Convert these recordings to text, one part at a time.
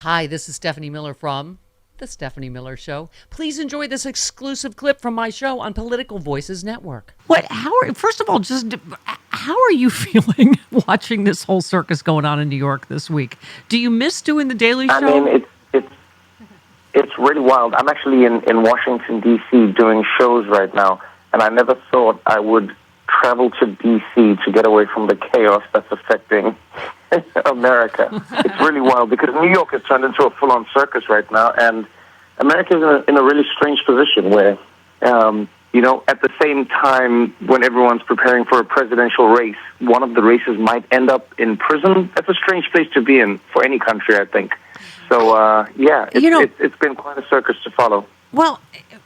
Hi, this is Stephanie Miller from The Stephanie Miller Show. Please enjoy this exclusive clip from my show on Political Voices Network. First of all, just how are you feeling watching this whole circus going on in New York this week? Do you miss doing the Daily Show? I mean, it's really wild. I'm actually in Washington, D.C. doing shows right now, and I never thought I would travel to D.C. to get away from the chaos that's affecting America. It's really wild because New York has turned into a full-on circus right now, and America is in a really strange position where, at the same time when everyone's preparing for a presidential race, one of the races might end up in prison. That's a strange place to be in for any country, I think. So, it's been quite a circus to follow. Well,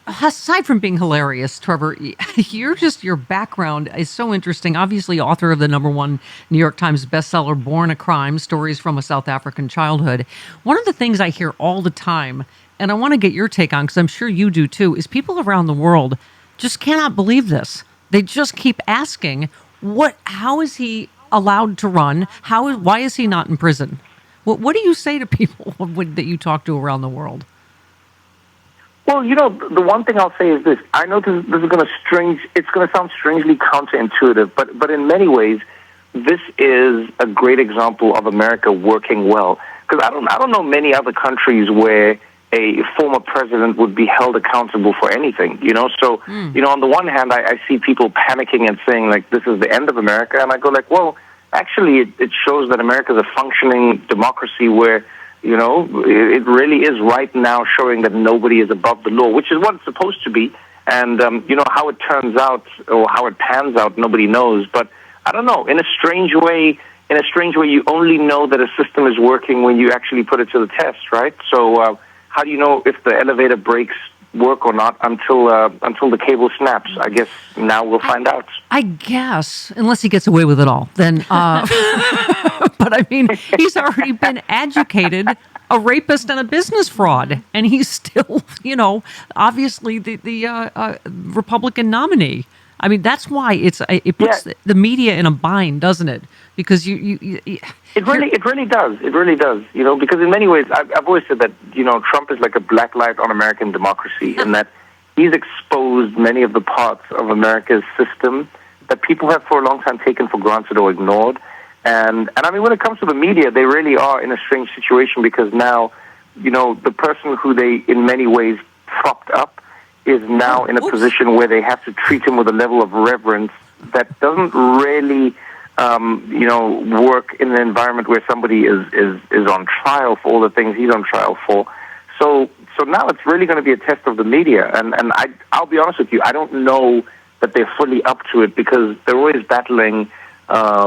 aside from being hilarious, Trevor, your background is so interesting. Obviously, author of the #1 New York Times bestseller, Born a Crime, Stories from a South African Childhood. One of the things I hear all the time, and I want to get your take on, because I'm sure you do too, is people around the world just cannot believe this. They just keep asking, how is he allowed to run? Why is he not in prison? What do you say to people that you talk to around the world? Well, the one thing I'll say is this. I know this is it's going to sound strangely counterintuitive, but in many ways, this is a great example of America working well. Because I don't know many other countries where a former president would be held accountable for anything, So, on the one hand, I see people panicking and saying, like, this is the end of America. And I go like, well, actually, it shows that America is a functioning democracy where, it really is right now showing that nobody is above the law, which is what it's supposed to be. And, how it turns out or how it pans out, nobody knows. But I don't know, in a strange way, you only know that a system is working when you actually put it to the test, right? So how do you know if the elevator brakes work or not until the cable snaps? I guess now we'll find out. I guess, unless he gets away with it all, then. But I mean, he's already been adjudicated a rapist and a business fraud, and he's still, obviously the Republican nominee. I mean, that's why it puts the media in a bind, doesn't it? Because It really does. It really does. Because in many ways, I've always said that, Trump is like a black light on American democracy in that he's exposed many of the parts of America's system that people have for a long time taken for granted or ignored. And I mean, when it comes to the media, they really are in a strange situation because now, the person who they in many ways propped up is now in a position where they have to treat him with a level of reverence that doesn't really work in an environment where somebody is on trial for all the things he's on trial for. So now it's really going to be a test of the media. And I'll be honest with you, I don't know that they're fully up to it because they're always battling, their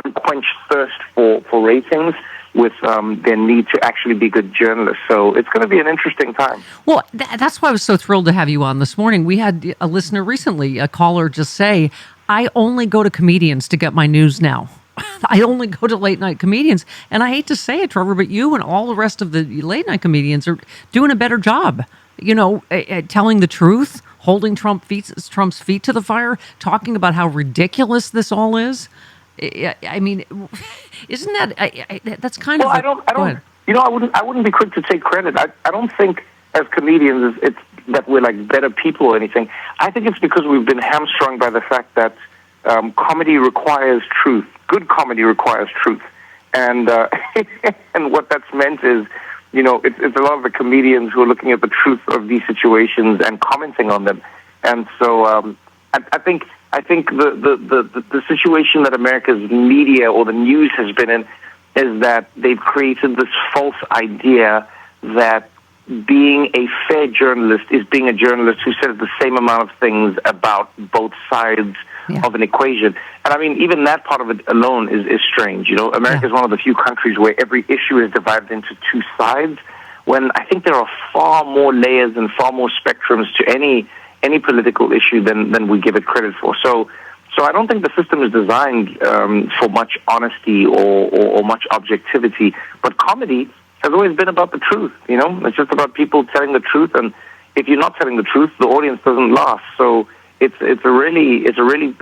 unquenched thirst for ratings with their need to actually be good journalists. So it's going to be an interesting time. Well, that's why I was so thrilled to have you on this morning. We had a listener recently, a caller, just say, I only go to comedians to get my news now. I only go to late night comedians. And I hate to say it, Trevor, but you and all the rest of the late night comedians are doing a better job, telling the truth, holding Trump's feet to the fire, talking about how ridiculous this all is. I mean, isn't that that's kind of? Well, I wouldn't be quick to take credit. I don't think as comedians it's that we're like better people or anything. I think it's because we've been hamstrung by the fact that comedy requires truth. Good comedy requires truth, and and what that's meant is, it's a lot of the comedians who are looking at the truth of these situations and commenting on them, and so I think the situation that America's media or the news has been in is that they've created this false idea that being a fair journalist is being a journalist who says the same amount of things about both sides of an equation. And I mean, even that part of it alone is strange. America is one of the few countries where every issue is divided into two sides, when I think there are far more layers and far more spectrums to any political issue than we give it credit for. So I don't think the system is designed for much honesty or much objectivity. But comedy has always been about the truth. It's just about people telling the truth. And if you're not telling the truth, the audience doesn't laugh. So it's a really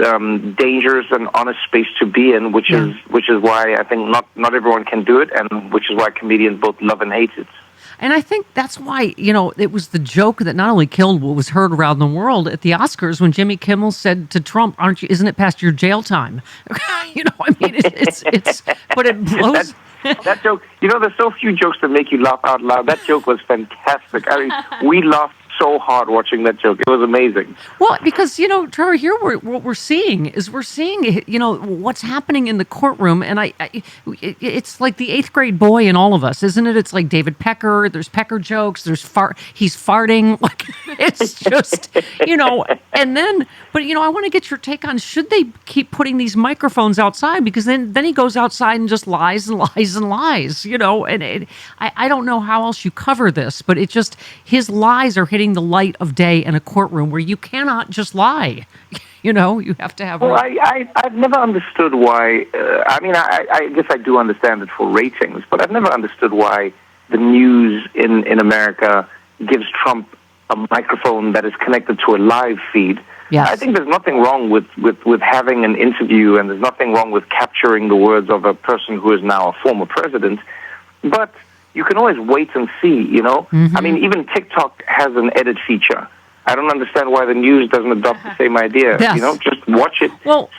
dangerous and honest space to be in, which is why I think not everyone can do it, and which is why comedians both love and hate it. And I think that's why, it was the joke that not only killed what was heard around the world at the Oscars when Jimmy Kimmel said to Trump, isn't it past your jail time? It's but it blows. That joke, there's so few jokes that make you laugh out loud. That joke was fantastic. I mean, we laughed so hard watching that joke. It was amazing. Well, because, Trevor, here what we're seeing what's happening in the courtroom. And it's like the 8th grade boy in all of us, isn't it? It's like David Pecker. There's Pecker jokes. There's he's farting. Like, it's just, and then, but, I want to get your take on, should they keep putting these microphones outside? Because then he goes outside and just lies and lies and lies, and I don't know how else you cover this, but it just, his lies are hitting the light of day in a courtroom where you cannot just lie. You have to have. Well, I've never understood why. I guess I do understand it for ratings, but I've never understood why the news in America gives Trump a microphone that is connected to a live feed. Yes. I think there's nothing wrong with having an interview, and there's nothing wrong with capturing the words of a person who is now a former president, but you can always wait and see, Mm-hmm. I mean, even TikTok has an edit feature. I don't understand why the news doesn't adopt the same idea. Yes. Just watch it,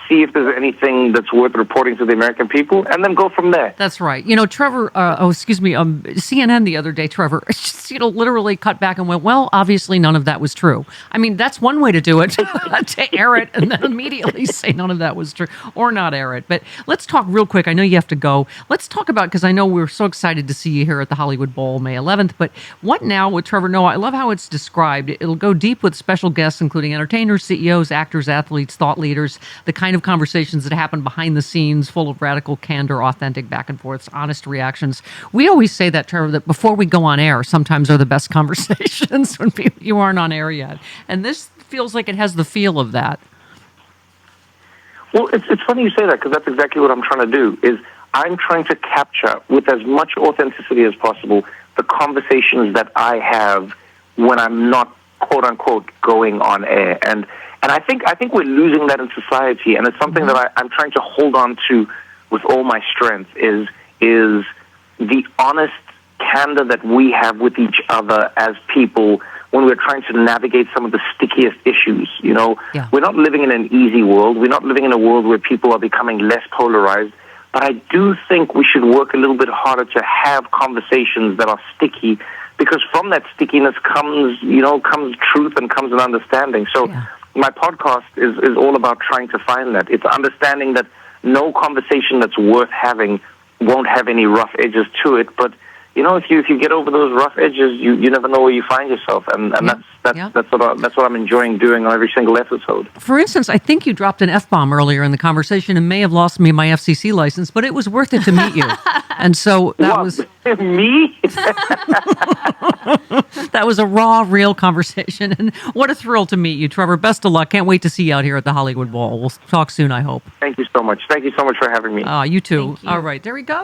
see if there's anything that's worth reporting to the American people, and then go from there. That's right. Trevor, CNN the other day, Trevor, just, literally cut back and went, well, obviously none of that was true. I mean, that's one way to do it, to air it and then immediately say none of that was true, or not air it. But let's talk real quick. I know you have to go. Let's talk about, because I know we're so excited to see you here at the Hollywood Bowl May 11th, but what now with Trevor Noah? I love how it's described. It'll go deep with special guests, including entertainers, CEOs, actors, athletes, thought leaders, the kind of conversations that happen behind the scenes, full of radical candor, authentic back and forths, honest reactions. We always say that, Trevor, that before we go on air, sometimes are the best conversations when you aren't on air yet. And this feels like it has the feel of that. Well, it's funny you say that, because that's exactly what I'm trying to do, is I'm trying to capture, with as much authenticity as possible, the conversations that I have when I'm not, quote unquote, going on air. And I think we're losing that in society, and it's something that I'm trying to hold on to with all my strength, is the honest candor that we have with each other as people when we're trying to navigate some of the stickiest issues. Yeah. We're not living in an easy world. We're not living in a world where people are becoming less polarized. But I do think we should work a little bit harder to have conversations that are sticky, because from that stickiness comes truth and comes an understanding. So my podcast is all about trying to find that. It's understanding that no conversation that's worth having won't have any rough edges to it. But, if you get over those rough edges, you never know where you find yourself. And that's what I'm enjoying doing on every single episode. For instance, I think you dropped an F-bomb earlier in the conversation and may have lost me my FCC license, but it was worth it to meet you. And so that was... Me? That was a raw, real conversation. And what a thrill to meet you, Trevor. Best of luck. Can't wait to see you out here at the Hollywood Bowl. We'll talk soon, I hope. Thank you so much. Thank you so much for having me. You too. All right, there he goes.